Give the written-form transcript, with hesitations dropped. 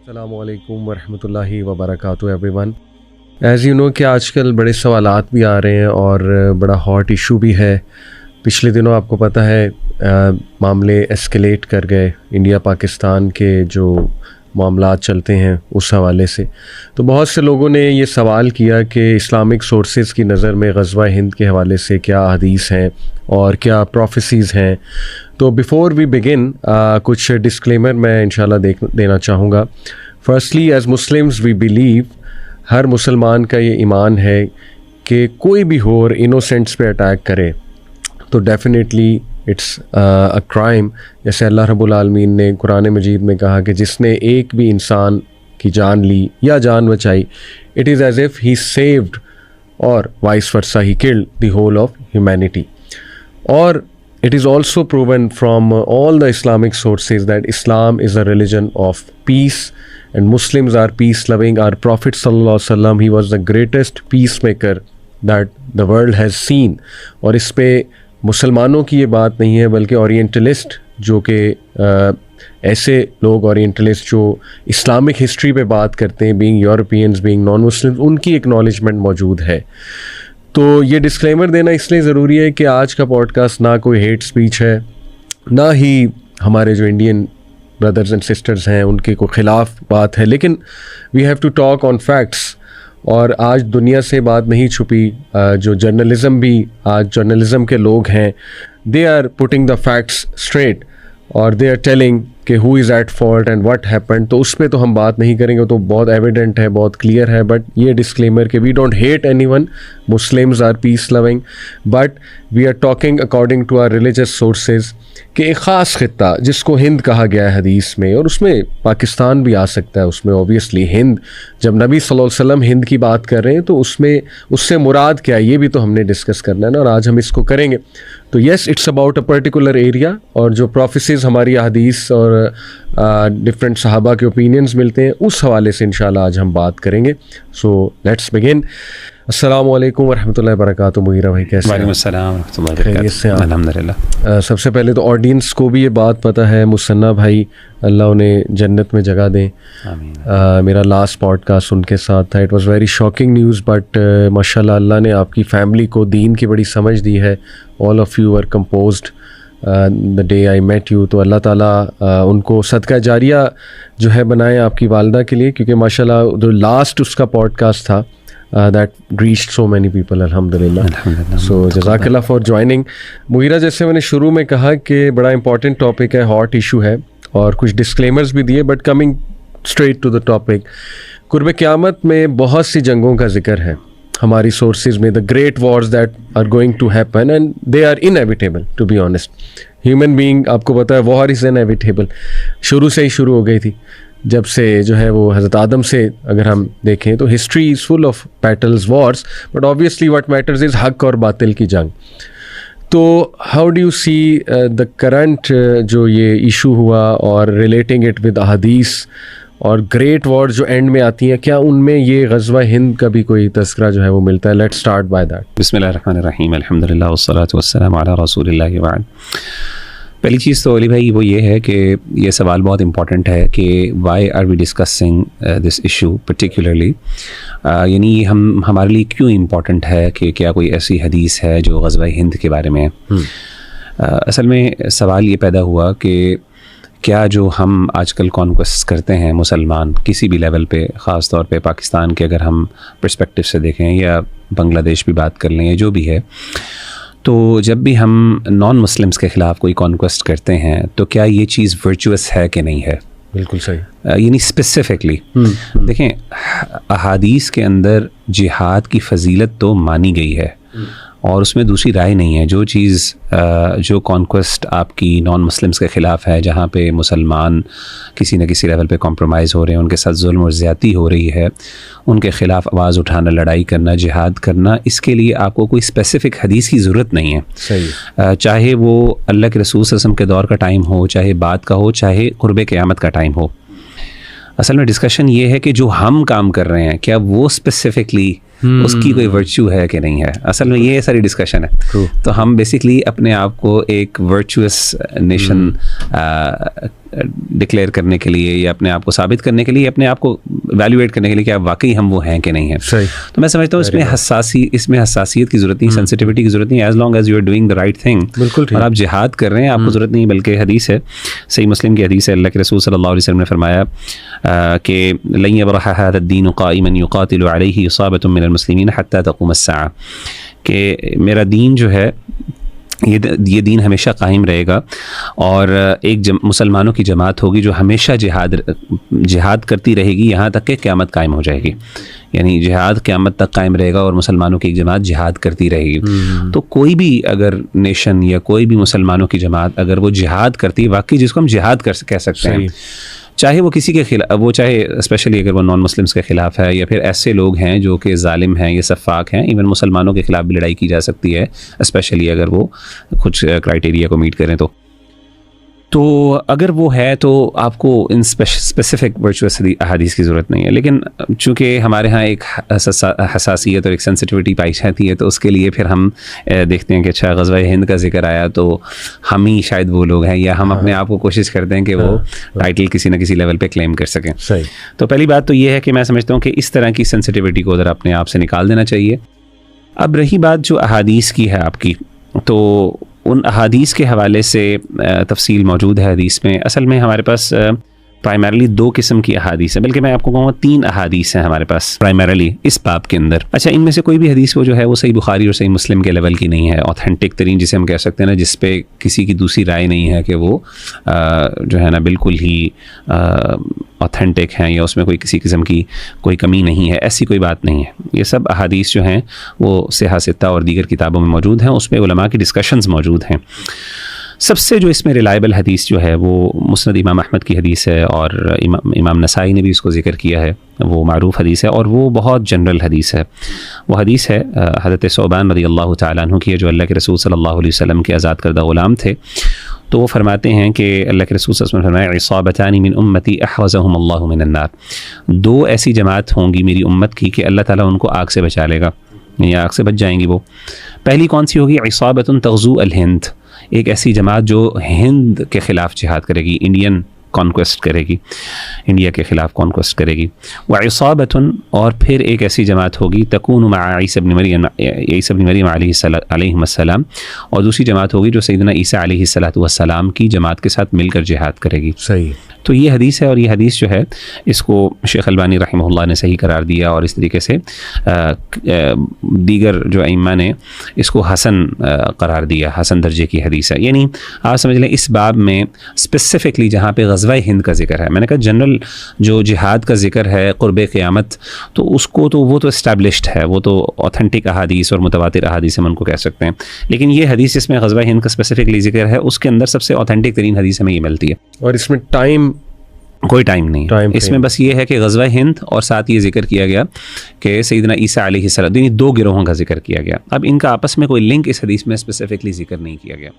अस्सलामुअलैकुम वरहमतुल्लाहि वबरकातुहू everyone. As you know कि आजकल बड़े सवालात भी आ रहे हैं और बड़ा हॉट इशू भी है। पिछले दिनों आपको पता है मामले एस्केलेट कर गए, इंडिया पाकिस्तान के जो मामलात चलते हैं उस हवाले से। तो बहुत से लोगों ने ये सवाल किया कि इस्लामिक सोर्सेज़ की नज़र में ग़ज़वा हिंद के हवाले से क्या हदीस हैं और क्या प्रोफेसीज़ हैं। तो बिफ़ोर वी बिगिन कुछ डिस्क्लेमर मैं इंशाल्लाह देना चाहूँगा। Firstly as Muslims we believe, हर मुसलमान का ये ईमान है कि कोई भी हो और इनोसेंट्स पे अटैक करे तो डेफिनेटली इट्स अ क्राइम। जैसे अल्लाह रब्बुल आलमीन ने कुरान मजीद में कहा कि जिसने एक भी इंसान की जान ली या जान बचाई, it is as if he saved, और vice versa he killed the whole of humanity. और it is also proven from all the Islamic sources that Islam is a religion of peace and Muslims are peace loving. Our Prophet sallallahu alaihi wasallam, he was the greatest peacemaker that the world has seen. और इस पे मुसलमानों की ये बात नहीं है बल्कि ओरिएंटलिस्ट जो कि ऐसे लोग ओरिएंटलिस्ट जो इस्लामिक हिस्ट्री पे बात करते हैं, being Europeans, being non Muslims, उनकी एक्नॉलेजमेंट मौजूद है। तो ये डिस्क्लेमर देना इसलिए ज़रूरी है कि आज का पॉडकास्ट ना कोई हेट स्पीच है, ना ही हमारे जो इंडियन ब्रदर्स एंड सिस्टर्स हैं उनके को ख़िलाफ़ बात है, लेकिन we have to talk on facts. और आज दुनिया से बात नहीं छुपी, जो जर्नलिज़म भी, आज जर्नलिज़म के लोग हैं, they are putting the facts straight और दे आर टेलिंग कि who is at fault and what happened. तो उस पर तो हम बात नहीं करेंगे, तो बहुत एविडेंट है, बहुत क्लियर है। बट ये डिस्क्लेमर कि we don't hate anyone, Muslims are peace loving, but we are talking according to our religious sources कि एक ख़ास ख़ित्ता जिसको हिंद कहा गया है हदीस में, और उसमें पाकिस्तान भी आ सकता है। उसमें ऑब्वियसली हिंद, जब नबी सल्लल्लाहु अलैहि वसल्लम हिंद की बात कर रहे हैं तो उसमें उससे मुराद क्या है ये भी तो हमने डिस्कस करना है ना, और आज हम इसको करेंगे। तो yes, it's about a particular area, और जो प्रोफेसीज़ हमारी हदीस और डिफरेंट सहाबा के ओपिनियंस मिलते हैं उस हवाले से इंशाल्लाह आज हम बात करेंगे। So let's begin. अस्सलामु अलैकुम वरहमतुल्लाहि वबरकातुहू। मुगीरा भाई कैसे हैं? वालेकुम अस्सलाम वरहमतुल्लाहि वबरकातुहू। अल्हम्दुलिल्लाह। सबसे पहले तो ऑडियंस को भी ये बात पता है, मुसन्ना भाई अल्लाह उन्हें जन्नत में जगह दें, आमीन। मेरा लास्ट पॉडकास्ट उनके साथ था, it was very shocking news, but माशाल्लाह अल्लाह ने आपकी फ़ैमिली को दीन की बड़ी समझ दी है। All of you are composed the day I met you. तो अल्लाह ताला उनको सदका जारिया जो है बनाए आपकी वालदा के लिए, क्योंकि माशाल्लाह जो लास्ट उसका पॉडकास्ट था that reached so many people, अल्हम्दुलिल्लाह। So जज़ाकल्लाह फॉर ज्वाइनिंग। मुगीरा, जैसे मैंने शुरू में कहा कि बड़ा इंपॉर्टेंट टॉपिक है, हॉट इशू है, और कुछ डिस्क्लेमर्स भी दिए, but coming straight to the topic, कुर्ब क़यामत में बहुत सी जंगों का जिक्र है हमारी सोर्सेज में, the great wars that are going to happen and they are inevitable. To be honest, human being, आपको पता है, वॉर इज़ इनएविटेबल, शुरू से ही शुरू हो गई थी। जब से जो है वो हज़रत आदम से अगर हम देखें तो history is full of battles, Wars, but obviously what matters is हक और बातिल की जंग। तो how do you see the current जो ये इशू हुआ और रिलेटिंग इट विद हदीस और ग्रेट वॉर जो एंड में आती हैं, क्या उनमें ये ग़ज़वा हिंद का भी कोई तज़किरा जो है वो मिलता है? Let's start by that. बिस्मिल्लाहिर्रहमानिर्रहीम, अल्हम्दुलिल्लाह वस्सलातु वस्सलामु अला रसूलिल्लाहि व बाद। पहली चीज़ तो अली भाई वो ये है कि ये सवाल बहुत इंपॉर्टेंट है कि why are we discussing this issue particularly, यानी हमारे लिए क्यों इम्पॉर्टेंट है कि क्या कोई ऐसी हदीस है जो ग़ज़वा हिंद के बारे में है। असल में सवाल ये पैदा हुआ कि क्या जो हम आजकल कॉन्क्वेस्ट करते हैं मुसलमान किसी भी लेवल पे, ख़ास तौर पे पाकिस्तान के अगर हम पर्सपेक्टिव से देखें या बांग्लादेश भी बात कर लें या जो भी है, तो जब भी हम नॉन मुस्लिम्स के ख़िलाफ़ कोई कॉन्क्वेस्ट करते हैं तो क्या ये चीज़ वर्चुअस है कि नहीं है? बिल्कुल सही। यानी स्पेसिफ़िकली देखें, अहादीस के अंदर जिहाद की फ़जीलत तो मानी गई है और उसमें दूसरी राय नहीं है। जो चीज़ जो कॉन्क्वेस्ट आपकी नॉन मुस्लिम्स के ख़िलाफ़ है, जहाँ पे मुसलमान किसी न किसी लेवल पे कॉम्प्रोमाइज़ हो रहे हैं, उनके साथ जुल्म और ज़्यादती हो रही है, उनके ख़िलाफ़ आवाज़ उठाना, लड़ाई करना, जिहाद करना, इसके लिए आपको कोई स्पेसिफ़िक हदीस की ज़रूरत नहीं है। सही। चाहे वो अल्लाह के रसूल सल्लल्लाहु अलैहि वसल्लम के दौर का टाइम हो, चाहे बाद का हो, चाहे क़ुर्ब क़यामत का टाइम हो। असल में डिस्कशन ये है कि जो हम काम कर रहे हैं क्या वो स्पेसिफ़िकली उसकी कोई वर्च्यू है कि नहीं है। असल में ये सारी डिस्कशन है। तो हम बेसिकली अपने आप को एक वर्चुअस नेशन डिक्लेयर करने के लिए या अपने आप को साबित करने के लिए, अपने आप को वैल्यूएट करने के लिए कि आप वाकई हम वो हैं कि नहीं है। सही। तो मैं समझता हूँ इसमें हसासियत की ज़रूरत नहीं, सेंसिटिविटी की ज़रूरत नहीं, as long as you are doing the right thing. बिल्कुल। और आप जिहाद कर रहे हैं, आपको ज़रूरत नहीं। बल्कि हदीस है, सही मुस्लिम की हदीस है, अल्लाह के रसूल सल्लल्लाहु अलैहि वसल्लम ने फरमाया कि लन यब्रह हाज़ा अद-दीन क़ाइमन युक़ातिलु अलैहि इसाबतुम मिनल मुस्लिमीन हत्ता तक़ूम अस्साअह, कि मेरा दीन जो है ये दीन हमेशा कायम रहेगा और एक मुसलमानों की जमात होगी जो हमेशा जिहाद करती रहेगी यहाँ तक कि क़यामत कायम हो जाएगी। यानी जिहाद क़यामत तक कायम रहेगा और मुसलमानों की एक जमात जिहाद करती रहेगी। तो कोई भी अगर नेशन या कोई भी मुसलमानों की जमात अगर वो जिहाद करती है, वाकई जिसको हम जिहाद कह सकते हैं, चाहे वो किसी के खिलाफ, वो चाहे स्पेशली अगर वो नॉन मुस्लिम्स के ख़िलाफ़ है या फिर ऐसे लोग हैं जो कि ज़ालिम हैं या सफ़ाक हैं, इवन मुसलमानों के ख़िलाफ़ भी लड़ाई की जा सकती है, स्पेशली अगर वो कुछ क्राइटेरिया को मीट करें। तो अगर वो है तो आपको इन स्पेसिफिक वर्चुअस अहादीस की ज़रूरत नहीं है। लेकिन चूँकि हमारे यहाँ एक हसासियत और एक सेंसिटिविटी पाई जाती है, तो उसके लिए फिर हम देखते हैं कि अच्छा ग़ज़वा हिंद का जिक्र आया तो हम ही शायद वो लोग हैं, या हम अपने आप को कोशिश करते हैं कि वो टाइटल किसी न किसी लेवल पे क्लेम कर सकें। सही। तो पहली बात तो ये है कि मैं समझता हूँ कि इस तरह की सेंसिटिविटी को ज़रा अपने आप से निकाल देना चाहिए। अब रही बात जो अहादीस की है आपकी, तो उन अहादीस के हवाले से तफसील मौजूद है हदीस में। असल में हमारे पास प्राइमरली 2 किस्म की अहादीस है, बल्कि मैं आपको कहूँगा 3 अहादीस हैं हमारे पास प्राइमरली इस बाब के अंदर। अच्छा, इनमें से कोई भी हदीस वो जो है वो सही बुखारी और सही मुस्लिम के लेवल की नहीं है, ऑथेंटिक तरीन जिसे हम कह सकते हैं ना, जिस पे किसी की दूसरी राय नहीं है कि वो जो है ना बिल्कुल ही ऑथेंटिक हैं या उसमें कोई किसी किस्म की कोई कमी नहीं है, ऐसी कोई बात नहीं है। ये सब अहादीस जो हैं वो सिहा सित्ता और दीगर किताबों में मौजूद हैं, उसमें उलमा की डिस्कशंस मौजूद हैं। सबसे जो इसमें रिलायबल हदीस जो है वो मुस्नद इमाम अहमद की हदीस है और इमाम नसाई ने भी उसको ज़िक्र किया है, वो मारूफ़ हदीस है और वो बहुत जनरल हदीस है। वो हदीस है हज़रत सौबान रज़ियल्लाहु तआला अन्हु की है, जो अल्लाह के रसूल सल्लल्लाहु अलैहि वसल्लम के आज़ाद करदा ग़ुलाम थे। तो वो फरमाते हैं कि अल्लाह के रसूल सल्लल्लाहु अलैहि वसल्लम ने फरमाया, इसाबतानी मिन उम्मती अहवज़हुमुल्लाहु मिनन नार, 2 ऐसी जमात होंगी मेरी उम्मत की कि अल्लाह ताला उनको आग से बचा लेगा, या आग से बच जाएंगी वो। पहली कौन सी होगी? इसाबतुन तग़ज़ू अल हिंद, एक ऐसी जमात जो हिंद के ख़िलाफ़ जिहाद करेगी, इंडियन कॉन्क्वेस्ट करेगी, इंडिया के ख़िलाफ़ कॉन्क्वेस्ट करेगी। व इसाबतुन, और फिर एक ऐसी जमात होगी तकूनु मअ ईसा इब्न मरियम अलैहिस्सलाम, और दूसरी जमात होगी जो सैयदना ईसा अलैहिस्सलातु वस्सलाम की जमात के साथ मिलकर जिहाद करेगी। सही। तो ये हदीस है, और ये हदीस जो है इसको शेख अलबानी रहमहुल्लाह ने सही करार दिया, और इस तरीके से दीगर जो अइम्मा ने इसको हसन करार दिया, हसन दर्जे की हदीस है। यानी आप समझ लें इस बाब में स्पेसिफ़िकली जहाँ पे ग़ज़वा हिंद का जिक्र है, मैंने कहा जनरल जो जिहाद का जिक्र है क़ुर्ब क़यामत, तो उसको तो वो तो इस्टेब्लिश्ड है, वो तो ऑथेंटिक अहादीस और मुतवातिर अहादीस हम उनको कह सकते हैं। लेकिन ये हदीस जिसमें ग़ज़वा हिंद का स्पेसिफ़िकली जिक्र है, उसके अंदर सबसे ऑथेंटिक तरीन हदीस हमें ये मिलती है। और इसमें कोई टाइम नहीं, इसमें बस ये है कि ग़ज़वा हिंद और साथ ये जिक्र किया गया कि सैयदना ईसा अलैहिस्सलाम, 2 गिरोहों का जिक्र किया गया। अब इनका आपस में कोई लिंक इस हदीस में स्पेसिफिकली जिक्र नहीं किया गया।